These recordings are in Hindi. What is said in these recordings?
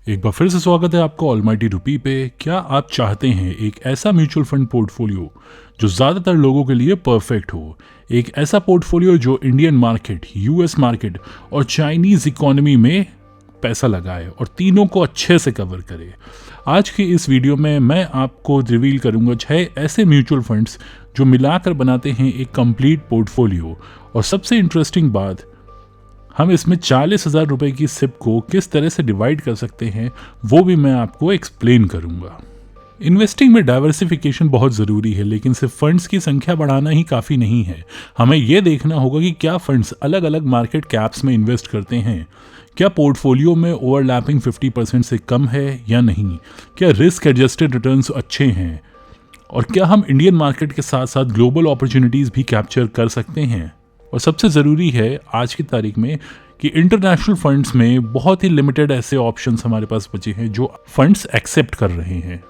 एक बार फिर से स्वागत है आपका ऑलमाइटी रुपी पे। क्या आप चाहते हैं एक ऐसा म्यूचुअल फंड पोर्टफोलियो जो ज़्यादातर लोगों के लिए परफेक्ट हो, एक ऐसा पोर्टफोलियो जो इंडियन मार्केट, यूएस मार्केट और चाइनीज़ इकोनॉमी में पैसा लगाए और तीनों को अच्छे से कवर करे। आज के इस वीडियो में मैं आपको रिवील करूंगा 6 ऐसे म्यूचुअल फंड्स जो मिलाकर बनाते हैं एक कंप्लीट पोर्टफोलियो। और सबसे इंटरेस्टिंग बात, हम इसमें 40,000 रुपए की सिप को किस तरह से डिवाइड कर सकते हैं वो भी मैं आपको एक्सप्लेन करूंगा। इन्वेस्टिंग में डाइवर्सिफिकेशन बहुत ज़रूरी है, लेकिन सिर्फ फंड्स की संख्या बढ़ाना ही काफ़ी नहीं है। हमें यह देखना होगा कि क्या फंड्स अलग अलग मार्केट कैप्स में इन्वेस्ट करते हैं, क्या पोर्टफोलियो में ओवरलैपिंग 50% से कम है या नहीं, क्या रिस्क एडजस्टेड रिटर्न्स अच्छे हैं, और क्या हम इंडियन मार्केट के साथ साथ ग्लोबल अपॉर्चुनिटीज़ भी कैप्चर कर सकते हैं। और सबसे ज़रूरी है आज की तारीख में कि इंटरनेशनल फंड्स में बहुत ही लिमिटेड ऐसे ऑप्शंस हमारे पास बचे हैं जो फंड्स एक्सेप्ट कर रहे हैं।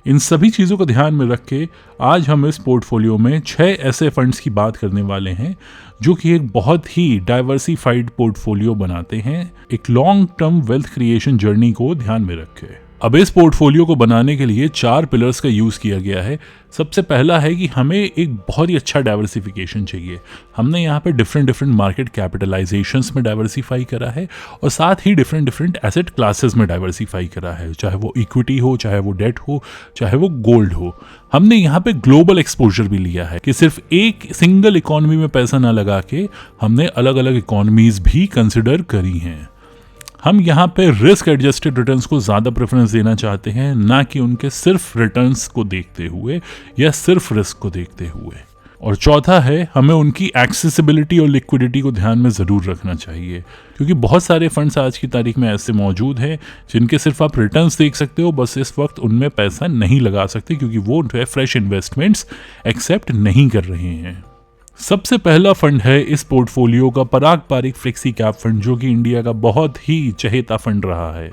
इन सभी चीज़ों को ध्यान में रख के आज हम इस पोर्टफोलियो में 6 ऐसे फंड्स की बात करने वाले हैं जो कि एक बहुत ही डाइवर्सिफाइड पोर्टफोलियो बनाते हैं, एक long term wealth creation journey को ध्यान में रखे। अब इस पोर्टफोलियो को बनाने के लिए 4 पिलर्स का यूज़ किया गया है। सबसे पहला है कि हमें एक बहुत ही अच्छा डाइवर्सिफिकेशन चाहिए। हमने यहाँ पे डिफरेंट मार्केट कैपिटलाइजेशंस में डाइवर्सिफाई करा है और साथ ही डिफरेंट एसेट क्लासेस में डाइवर्सिफाई करा है, चाहे वो इक्विटी हो, चाहे वो डेट हो, चाहे वो गोल्ड हो। हमने यहाँ पे ग्लोबल एक्सपोजर भी लिया है कि सिर्फ एक सिंगल इकोनॉमी में पैसा ना लगा के हमने अलग अलग इकोनॉमीज भी कंसिडर करी हैं। हम यहाँ पे रिस्क एडजस्टेड रिटर्न्स को ज़्यादा प्रेफरेंस देना चाहते हैं, ना कि उनके सिर्फ रिटर्न्स को देखते हुए या सिर्फ रिस्क को देखते हुए। और चौथा है, हमें उनकी एक्सेसिबिलिटी और लिक्विडिटी को ध्यान में ज़रूर रखना चाहिए, क्योंकि बहुत सारे फंड्स आज की तारीख में ऐसे मौजूद हैं जिनके सिर्फ आप रिटर्न्स देख सकते हो, बस इस वक्त उनमें पैसा नहीं लगा सकते क्योंकि वो जो है फ्रेश इन्वेस्टमेंट्स एक्सेप्ट नहीं कर रहे हैं। सबसे पहला फंड है इस पोर्टफोलियो का पराग पारिक फ्लेक्सी कैप फंड, जो कि इंडिया का बहुत ही चहेता फंड रहा है।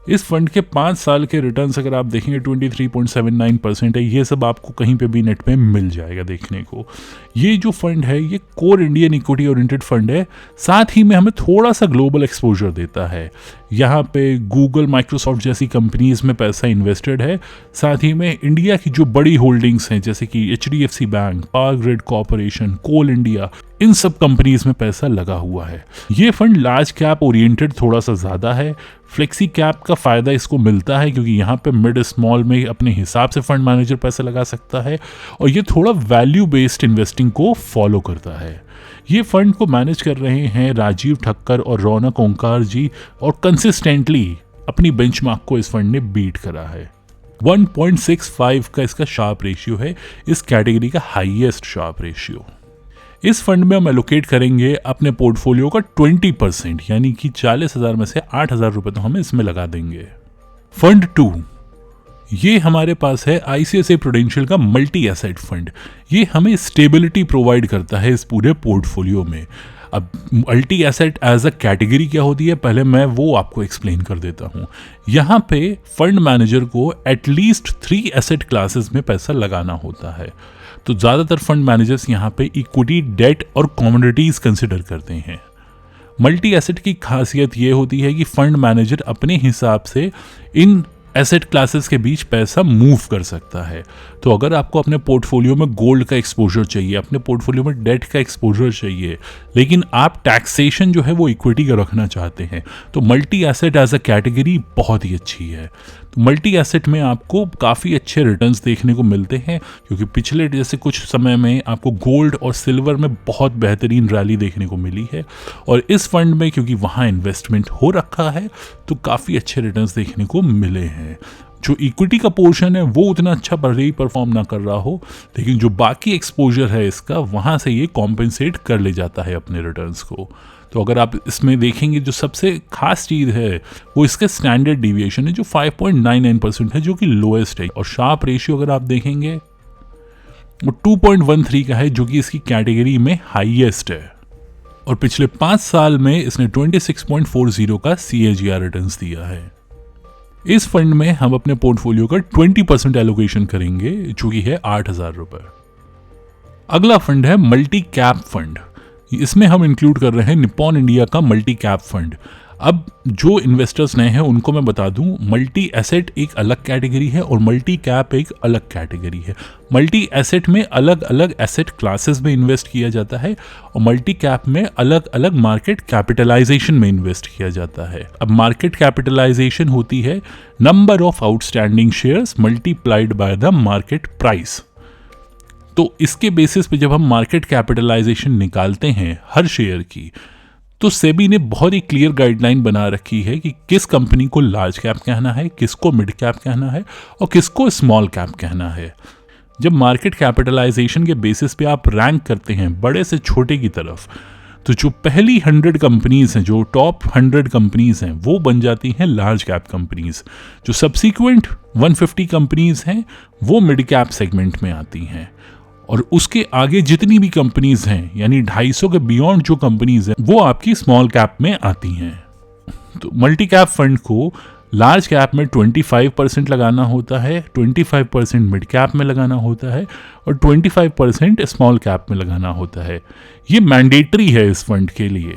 इस फंड के 5 साल के रिटर्न्स अगर आप देखेंगे 23.79% है। ये सब आपको कहीं पे भी नेट पे मिल जाएगा देखने को। ये जो फंड है ये core Indian equity oriented fund है, साथ ही में हमें थोड़ा सा ग्लोबल एक्सपोजर देता है। यहाँ पे गूगल, माइक्रोसॉफ्ट जैसी कंपनीज में पैसा इन्वेस्टेड है, साथ ही में इंडिया की जो बड़ी होल्डिंग्स हैं जैसे कि HDFC bank, power grid corporation, coal India, इन सब कंपनीज में पैसा लगा हुआ है। ये फंड लार्ज कैप ओरिएंटेड थोड़ा सा ज़्यादा है। फ्लेक्सी कैप का फ़ायदा इसको मिलता है क्योंकि यहाँ पे मिड स्मॉल में अपने हिसाब से फंड मैनेजर पैसा लगा सकता है और ये थोड़ा वैल्यू बेस्ड इन्वेस्टिंग को फॉलो करता है। ये फंड को मैनेज कर रहे हैं राजीव ठक्कर और रौनक ओंकार जी, और कंसिस्टेंटली अपनी बेंचमार्क को इस फंड ने बीट करा है। 1.65 का इसका शार्प रेशियो है, इस कैटेगरी का हाईएस्ट शार्प रेशियो। इस फंड में हम एलोकेट करेंगे अपने पोर्टफोलियो का 20%, यानी कि 40,000 में से 8,000 रुपये तो हम इसमें लगा देंगे। फंड 2, ये हमारे पास है ICICI प्रूडेंशियल का मल्टी एसेट फंड। ये हमें स्टेबिलिटी प्रोवाइड करता है इस पूरे पोर्टफोलियो में। अब multi asset as a category क्या होती है, पहले मैं वो आपको एक्सप्लेन कर देता हूँ। यहाँ पे फंड मैनेजर को एटलीस्ट 3 एसेट क्लासेस में पैसा लगाना होता है। तो ज़्यादातर फंड मैनेजर्स यहाँ पे इक्विटी, डेट और कमोडिटीज़ कंसिडर करते हैं। मल्टी एसेट की खासियत ये होती है कि फंड मैनेजर अपने हिसाब से इन एसेट क्लासेस के बीच पैसा मूव कर सकता है। तो अगर आपको अपने पोर्टफोलियो में गोल्ड का एक्सपोजर चाहिए, अपने पोर्टफोलियो में डेट का एक्सपोजर चाहिए, लेकिन आप टैक्सेशन जो है वो इक्विटी का रखना चाहते हैं, तो multi asset as a category बहुत ही अच्छी है। तो मल्टी एसेट में आपको काफ़ी अच्छे रिटर्न्स देखने को मिलते हैं, क्योंकि पिछले जैसे कुछ समय में आपको गोल्ड और सिल्वर में बहुत बेहतरीन रैली देखने को मिली है, और इस फंड में क्योंकि वहाँ इन्वेस्टमेंट हो रखा है तो काफ़ी अच्छे रिटर्न्स देखने को मिले हैं। जो इक्विटी का पोर्शन है वो उतना अच्छा भले ही परफॉर्म ना कर रहा हो, लेकिन जो बाकी एक्सपोजर है इसका, वहाँ से ये कॉम्पेंसेट कर ले जाता है अपने रिटर्न्स को। तो अगर आप इसमें देखेंगे जो सबसे खास चीज़ है वो इसका स्टैंडर्ड डिविएशन है जो 5.99% है, जो कि लोएस्ट है। और शार्प रेशियो अगर आप देखेंगे वो 2.13 का है, जो कि इसकी कैटेगरी में हाईएस्ट है। और पिछले 5 साल में इसने 26.40 का CAGR रिटर्न्स दिया है। इस फंड में हम अपने पोर्टफोलियो का 20% एलोकेशन करेंगे, जो कि है 8,000 रुपये। अगला फंड है मल्टी कैप फंड। इसमें हम इंक्लूड कर रहे हैं निप्पॉन इंडिया का मल्टी कैप फंड। अब जो इन्वेस्टर्स नए हैं उनको मैं बता दूं, मल्टी एसेट एक अलग कैटेगरी है और मल्टी कैप एक अलग कैटेगरी है। मल्टी एसेट में अलग अलग एसेट क्लासेस में इन्वेस्ट किया जाता है और मल्टी कैप में अलग अलग मार्केट कैपिटलाइजेशन में इन्वेस्ट किया जाता है। अब मार्केट कैपिटलाइजेशन होती है number of outstanding shares multiplied by the market price. तो इसके बेसिस पे जब हम मार्केट कैपिटलाइजेशन निकालते हैं हर शेयर की, तो सेबी ने बहुत ही क्लियर गाइडलाइन बना रखी है कि किस कंपनी को लार्ज कैप कहना है, किसको मिड कैप कहना है और किसको स्मॉल कैप कहना है। जब मार्केट कैपिटलाइजेशन के बेसिस पे आप रैंक करते हैं बड़े से छोटे की तरफ, तो जो पहली 100 कंपनीज हैं, जो टॉप 100 कंपनीज हैं, वो बन जाती हैं लार्ज कैप कंपनीज। जो सब्सिक्वेंट 150 कंपनीज हैं वो मिड कैप सेगमेंट में आती हैं और उसके आगे जितनी भी कंपनीज हैं, यानी 250 के बियॉन्ड जो कंपनीज हैं, वो आपकी स्मॉल कैप में आती हैं। तो मल्टी कैप फंड को लार्ज कैप में 25% लगाना होता है, 25% मिड कैप में लगाना होता है और 25% स्मॉल कैप में लगाना होता है। ये मैंडेटरी है इस फंड के लिए।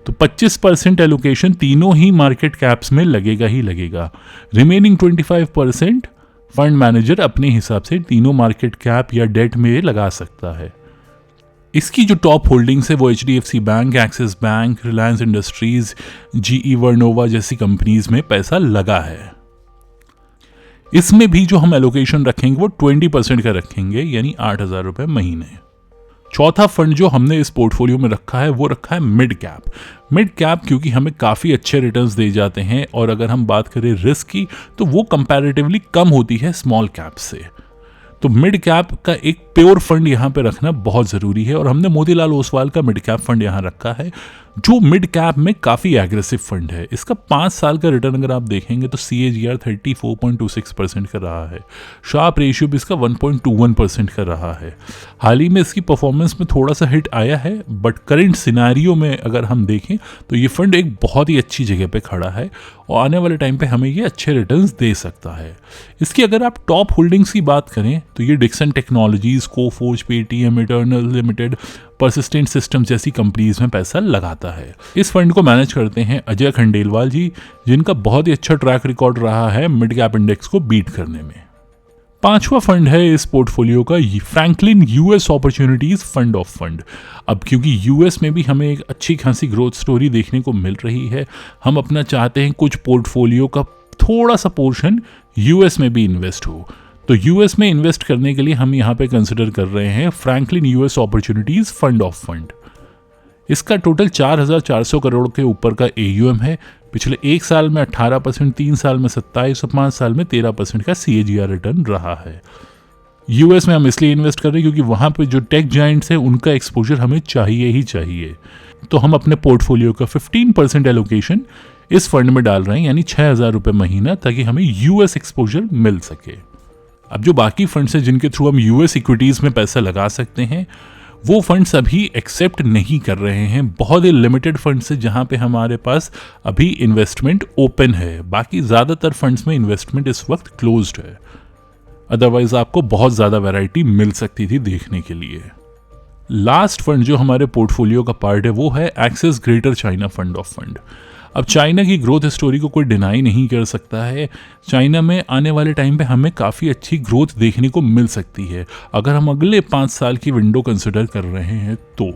तो 25% एलोकेशन तीनों ही मार्केट कैप्स में लगेगा ही लगेगा। रिमेनिंग 25% फंड मैनेजर अपने हिसाब से तीनों मार्केट कैप या डेट में लगा सकता है। इसकी जो टॉप होल्डिंग्स है वो HDFC bank, axis bank, Reliance industries, GE Vernova जैसी कंपनीज में पैसा लगा है। इसमें भी जो हम एलोकेशन रखेंगे वो 20% का रखेंगे, यानी 8,000 रुपए महीने। चौथा फंड जो हमने इस पोर्टफोलियो में रखा है वो रखा है मिड कैप। मिड कैप क्योंकि हमें काफ़ी अच्छे रिटर्न्स दे जाते हैं और अगर हम बात करें रिस्क की तो वो कंपैरेटिवली कम होती है स्मॉल कैप से। तो मिड कैप का एक प्योर फंड यहाँ पे रखना बहुत ज़रूरी है और हमने मोतीलाल ओसवाल का मिड कैप फंड यहाँ रखा है, जो मिड कैप में काफ़ी एग्रेसिव फंड है। इसका 5 साल का रिटर्न अगर आप देखेंगे तो CAGR 34.26% का रहा है। शार्प रेशियो भी इसका 1.21% का रहा है। हाल ही में इसकी परफॉर्मेंस में थोड़ा सा हिट आया है, बट करेंट सिनेरियो में अगर हम देखें तो ये फंड एक बहुत ही अच्छी जगह पे खड़ा है और आने वाले टाइम पे हमें ये अच्छे रिटर्न्स दे सकता है। इसकी अगर आप टॉप होल्डिंग्स की बात करें तो ये Dixon Technologies, Coforge, Paytm, Eternal Limited, Persistent System जैसी कंपनीज में पैसा लगाता है। इस फंड को मैनेज करते हैं अजय खंडेलवाल जी, जिनका बहुत ही अच्छा ट्रैक रिकॉर्ड रहा है मिड कैप इंडेक्स को बीट करने में। पांचवा फंड है इस पोर्टफोलियो का Franklin US opportunities fund of fund. अब क्योंकि US में भी हमें एक अच्छी खासी ग्रोथ स्टोरी देखने को मिल रही है, हम अपना चाहते हैं कुछ पोर्टफोलियो का थोड़ा सा पोर्शन US में भी इन्वेस्ट हो। तो US में इन्वेस्ट करने के लिए हम यहाँ पे कंसिडर कर रहे हैं Franklin US opportunities fund of fund. इसका टोटल 4,400 करोड़ के ऊपर का AUM है। पिछले 1 साल में 18%, 3 साल में 27% और 5 साल में 13% का CAGR रिटर्न रहा है। US में हम इसलिए इन्वेस्ट कर रहे हैं क्योंकि वहाँ पे जो टेक जायंट्स हैं उनका एक्सपोजर हमें चाहिए ही चाहिए। तो हम अपने पोर्टफोलियो का 15% एलोकेशन इस फंड में डाल रहे हैं, यानी 6,000 रुपये महीना, ताकि हमें US एक्सपोजर मिल सके। अब जो बाकी फंड्स हैं जिनके थ्रू हम US इक्विटीज़ में पैसा लगा सकते हैं, वो फंड्स अभी एक्सेप्ट नहीं कर रहे हैं। बहुत ही लिमिटेड फंड्स है जहां पे हमारे पास अभी इन्वेस्टमेंट ओपन है। बाकी ज़्यादातर फंड्स में इन्वेस्टमेंट इस वक्त क्लोज्ड है। अदरवाइज आपको बहुत ज़्यादा वैरायटी मिल सकती थी देखने के लिए। लास्ट फंड जो हमारे पोर्टफोलियो का पार्ट है वो है axis greater China fund of fund. अब चाइना की ग्रोथ स्टोरी को कोई डिनाई नहीं कर सकता है। चाइना में आने वाले टाइम पे हमें काफ़ी अच्छी ग्रोथ देखने को मिल सकती है अगर हम अगले 5 साल की विंडो कंसिडर कर रहे हैं तो।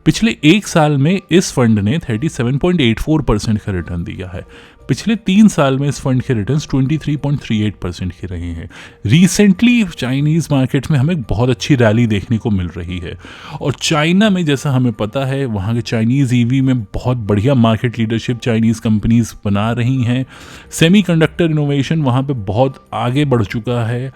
पिछले 1 साल में इस फंड ने 37.84% का रिटर्न दिया है। पिछले 3 साल में इस फंड के रिटर्न्स 23.38% के रहे हैं। रिसेंटली चाइनीज़ मार्केट्स में हमें बहुत अच्छी रैली देखने को मिल रही है और चाइना में जैसा हमें पता है वहाँ के चाइनीज़ EV में बहुत बढ़िया मार्केट लीडरशिप चाइनीज़ कंपनीज बना रही हैं। सेमीकंडक्टर इनोवेशन वहाँ पे बहुत आगे बढ़ चुका है।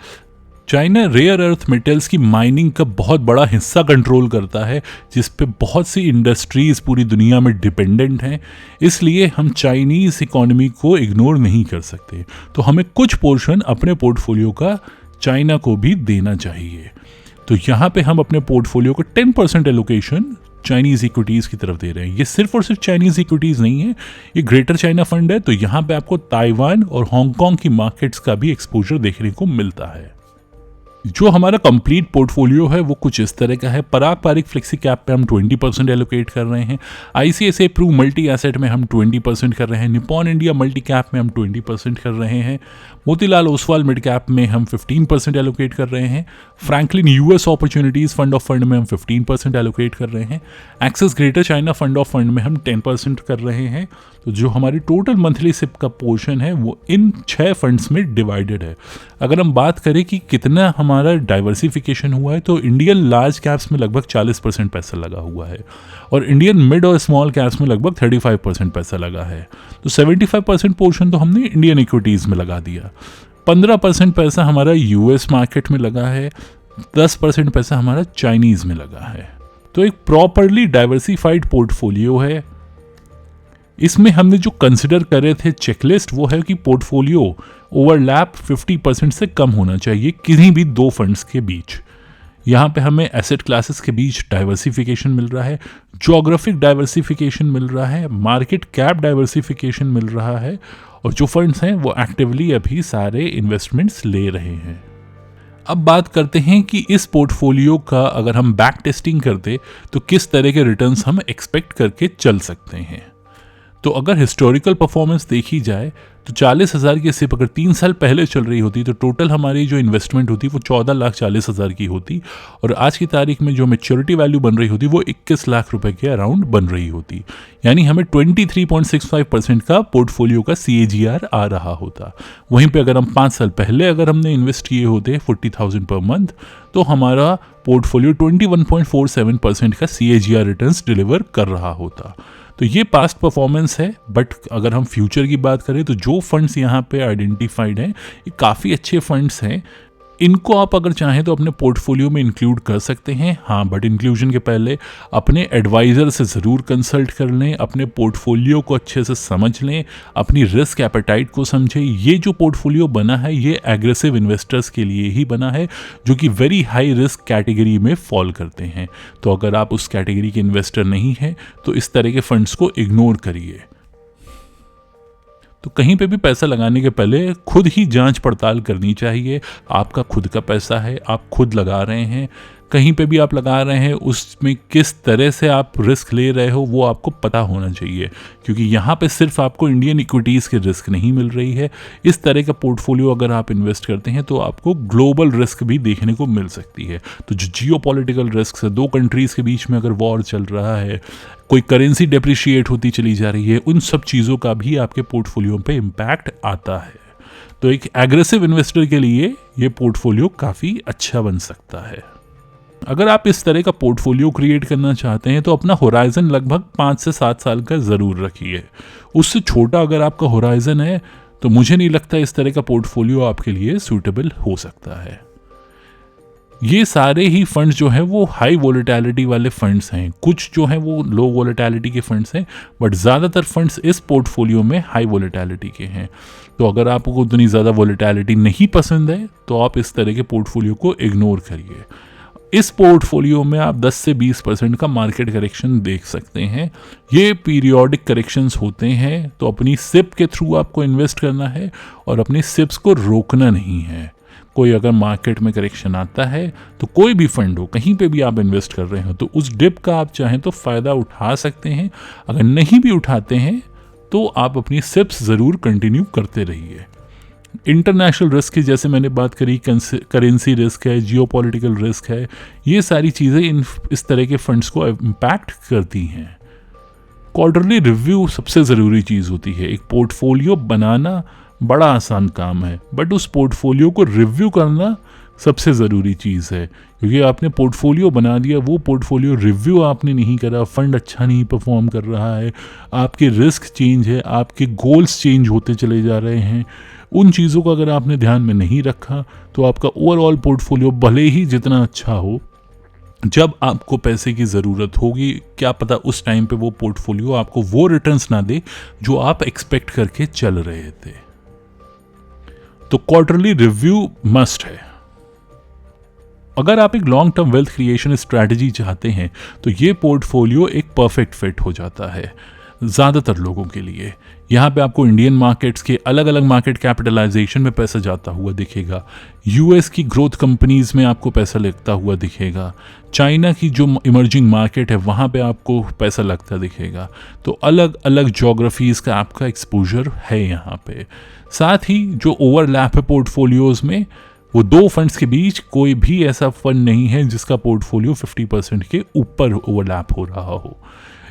चाइना रेयर अर्थ मेटल्स की माइनिंग का बहुत बड़ा हिस्सा कंट्रोल करता है, जिस पे बहुत सी इंडस्ट्रीज़ पूरी दुनिया में डिपेंडेंट हैं। इसलिए हम चाइनीज़ इकोनॉमी को इग्नोर नहीं कर सकते। तो हमें कुछ पोर्शन अपने पोर्टफोलियो का चाइना को भी देना चाहिए। तो यहाँ पे हम अपने पोर्टफोलियो को 10% एलोकेशन चाइनीज़ इक्विटीज़ की तरफ दे रहे हैं। ये सिर्फ और सिर्फ चाइनीज़ इक्विटीज़ नहीं है, ये ग्रेटर चाइना फंड है। तो यहाँ पे आपको ताइवान और हांगकांग की मार्केट्स का भी एक्सपोजर देखने को मिलता है। जो हमारा कंप्लीट पोर्टफोलियो है वो कुछ इस तरह का है। पराग पारिक फ्लेक्सी कैप पे हम 20% एलोकेट कर रहे हैं। आईसीआईसीआई प्रू मल्टी एसेट में हम 20% कर रहे हैं। निप्पॉन इंडिया मल्टी कैप में हम 20% कर रहे हैं। मोतीलाल ओसवाल मिड कैप में हम 15% एलोकेट कर रहे हैं। Franklin US opportunities fund of fund में हम 15% एलोकेट कर रहे हैं। Axis greater China fund of fund में हम 10% कर रहे हैं। तो जो हमारी टोटल मंथली सिप का पोर्शन है वो इन 6 फंड्स में डिवाइडेड है। अगर हम बात करें कि कितना हमारा डाइवर्सिफिकेशन हुआ है, तो इंडियन लार्ज कैप्स में लगभग 40% पैसा लगा हुआ है और इंडियन मिड और स्मॉल कैप्स में लगभग 35% पैसा लगा है। तो 75% पोर्शन तो हमने इंडियन इक्विटीज़ में लगा दिया। 15% पैसा हमारा यूएस मार्केट में लगा है। 10% पैसा हमारा चाइनीज़ में लगा है। तो एक प्रॉपरली डाइवर्सिफाइड पोर्टफोलियो है। इसमें हमने जो कंसिडर करे थे चेकलिस्ट, वो है कि पोर्टफोलियो ओवरलैप 50% से कम होना चाहिए किन्हीं भी 2 फंड्स के बीच। यहाँ पे हमें एसेट क्लासेस के बीच डाइवर्सिफिकेशन मिल रहा है, ज्योग्राफिक डाइवर्सिफिकेशन मिल रहा है, मार्केट कैप डाइवर्सिफिकेशन मिल रहा है और जो फंड्स हैं वो एक्टिवली अभी सारे इन्वेस्टमेंट्स ले रहे हैं। अब बात करते हैं कि इस पोर्टफोलियो का अगर हम बैक टेस्टिंग करते तो किस तरह के रिटर्न्स हम एक्सपेक्ट करके चल सकते हैं। तो अगर हिस्टोरिकल परफॉर्मेंस देखी जाए तो 40,000 की सिप अगर 3 साल पहले चल रही होती तो टोटल हमारी जो इन्वेस्टमेंट होती वो 14,40,000 की होती और आज की तारीख में जो मैच्योरिटी वैल्यू बन रही होती वो 21 लाख रुपए के अराउंड बन रही होती। यानी हमें 23.65% का पोर्टफोलियो का CAGR आ रहा होता। वहीं पे अगर हम 5 साल पहले अगर हमने इन्वेस्ट किए होते 40,000 पर मंथ तो हमारा पोर्टफोलियो 21.47% का CAGR रिटर्न्स डिलीवर कर रहा होता। तो ये पास्ट परफॉर्मेंस है। बट अगर हम फ्यूचर की बात करें तो जो फंड्स यहाँ पे आइडेंटिफाइड हैं ये काफ़ी अच्छे फंड्स हैं। इनको आप अगर चाहें तो अपने पोर्टफोलियो में इंक्लूड कर सकते हैं। हाँ, बट इंक्लूजन के पहले अपने एडवाइज़र से ज़रूर कंसल्ट कर लें, अपने पोर्टफोलियो को अच्छे से समझ लें, अपनी रिस्क एपेटाइट को समझें। ये जो पोर्टफोलियो बना है ये एग्रेसिव इन्वेस्टर्स के लिए ही बना है जो कि वेरी हाई रिस्क कैटेगरी में फॉल करते हैं। तो अगर आप उस कैटेगरी के इन्वेस्टर नहीं हैं तो इस तरह के फंड्स को इग्नोर करिए। तो कहीं पे भी पैसा लगाने के पहले खुद ही जांच पड़ताल करनी चाहिए। आपका खुद का पैसा है, आप खुद लगा रहे हैं, कहीं पे भी आप लगा रहे हैं उसमें किस तरह से आप रिस्क ले रहे हो वो आपको पता होना चाहिए, क्योंकि यहाँ पे सिर्फ आपको इंडियन इक्विटीज़ की रिस्क नहीं मिल रही है। इस तरह का पोर्टफोलियो अगर आप इन्वेस्ट करते हैं तो आपको ग्लोबल रिस्क भी देखने को मिल सकती है। तो जो जियोपॉलिटिकल रिस्क है, 2 कंट्रीज़ के बीच में अगर वॉर चल रहा है, कोई करेंसी डेप्रिशिएट होती चली जा रही है, उन सब चीज़ों का भी आपके पोर्टफोलियो पे इम्पैक्ट आता है। तो एक एग्रेसिव इन्वेस्टर के लिए ये पोर्टफोलियो काफ़ी अच्छा बन सकता है। अगर आप इस तरह का पोर्टफोलियो क्रिएट करना चाहते हैं तो अपना होराइजन लगभग 5 से 7 साल का ज़रूर रखिए। उससे छोटा अगर आपका होराइजन है तो मुझे नहीं लगता इस तरह का पोर्टफोलियो आपके लिए सूटेबल हो सकता है। ये सारे ही फंड्स जो हैं वो हाई वोलेटिलिटी वाले फंड्स हैं, कुछ जो हैं वो लो वोलेटिलिटी के फंड्स हैं, बट ज़्यादातर फंड्स इस पोर्टफोलियो में हाई वोलेटिलिटी के हैं। तो अगर आपको उतनी ज़्यादा वोलेटिलिटी नहीं पसंद है तो आप इस तरह के पोर्टफोलियो को इग्नोर करिए। इस पोर्टफोलियो में आप 10 से 20% का मार्केट करेक्शन देख सकते हैं। ये पीरियोडिक करेक्शंस होते हैं, तो अपनी सिप के थ्रू आपको इन्वेस्ट करना है और अपनी सिप्स को रोकना नहीं है। कोई अगर मार्केट में करेक्शन आता है तो कोई भी फंड हो, कहीं पे भी आप इन्वेस्ट कर रहे हो, तो उस डिप का आप चाहें तो फ़ायदा उठा सकते हैं। अगर नहीं भी उठाते हैं तो आप अपनी सिप्स ज़रूर कंटिन्यू करते रहिए। इंटरनेशनल रिस्क की जैसे मैंने बात करी, करेंसी रिस्क है, जियोपॉलिटिकल रिस्क है, ये सारी चीज़ें इस तरह के फंड्स को इम्पैक्ट करती हैं। क्वार्टरली रिव्यू सबसे ज़रूरी चीज़ होती है। एक पोर्टफोलियो बनाना बड़ा आसान काम है, बट उस पोर्टफोलियो को रिव्यू करना सबसे ज़रूरी चीज़ है, क्योंकि आपने पोर्टफोलियो बना दिया, वो पोर्टफोलियो रिव्यू आपने नहीं करा, फंड अच्छा नहीं परफॉर्म कर रहा है, आपके रिस्क चेंज है, आपके गोल्स चेंज होते चले जा रहे हैं, उन चीज़ों को अगर आपने ध्यान में नहीं रखा तो आपका ओवरऑल पोर्टफोलियो भले ही जितना अच्छा हो, जब आपको पैसे की ज़रूरत होगी क्या पता उस टाइम पे वो पोर्टफोलियो आपको वो रिटर्न्स ना दे जो आप एक्सपेक्ट करके चल रहे थे। तो क्वार्टरली रिव्यू मस्ट है। अगर आप एक long term wealth creation strategy चाहते हैं तो ये पोर्टफोलियो एक परफेक्ट फिट हो जाता है। ज़्यादातर लोगों के लिए। यहाँ पे आपको इंडियन मार्केट्स के अलग अलग मार्केट कैपिटलाइजेशन में पैसा जाता हुआ दिखेगा, यूएस की ग्रोथ कंपनीज में आपको पैसा लगता हुआ दिखेगा, चाइना की जो इमर्जिंग मार्केट है वहाँ पे आपको पैसा लगता दिखेगा। तो अलग अलग जोग्राफीज़ का आपका एक्सपोजर है यहाँ पे। साथ ही जो ओवरलैप है पोर्टफोलियोज़ में, वो दो फंड्स के बीच कोई भी ऐसा फंड नहीं है जिसका पोर्टफोलियो 50% के ऊपर ओवरलैप हो रहा हो।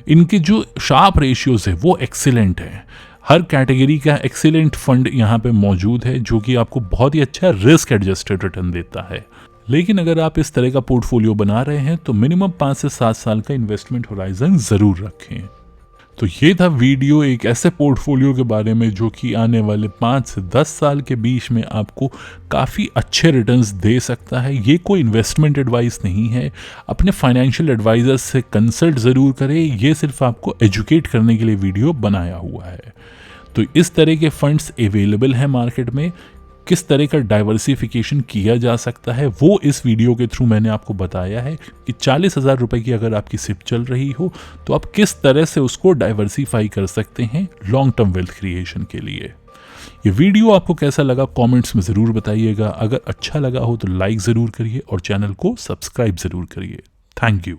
इनके जो शार्प रेशियोज है वो एक्सीलेंट है। हर कैटेगरी का एक्सीलेंट फंड यहाँ पे मौजूद है जो कि आपको बहुत ही अच्छा रिस्क एडजस्टेड रिटर्न देता है। लेकिन अगर आप इस तरह का पोर्टफोलियो बना रहे हैं तो मिनिमम 5 से 7 साल का इन्वेस्टमेंट होराइजन ज़रूर रखें। तो ये था वीडियो एक ऐसे पोर्टफोलियो के बारे में जो कि आने वाले 5 से 10 साल के बीच में आपको काफ़ी अच्छे रिटर्न्स दे सकता है। ये कोई इन्वेस्टमेंट एडवाइस नहीं है, अपने फाइनेंशियल एडवाइज़र से कंसल्ट ज़रूर करें। ये सिर्फ आपको एजुकेट करने के लिए वीडियो बनाया हुआ है। तो इस तरह के फंड्स अवेलेबल हैं मार्केट में, किस तरह का डाइवर्सिफिकेशन किया जा सकता है वो इस वीडियो के थ्रू मैंने आपको बताया है कि 40,000 रुपए की अगर आपकी सिप चल रही हो तो आप किस तरह से उसको डाइवर्सिफाई कर सकते हैं लॉन्ग टर्म वेल्थ क्रिएशन के लिए। ये वीडियो आपको कैसा लगा कमेंट्स में ज़रूर बताइएगा। अगर अच्छा लगा हो तो लाइक ज़रूर करिए और चैनल को सब्सक्राइब ज़रूर करिए। Thank you.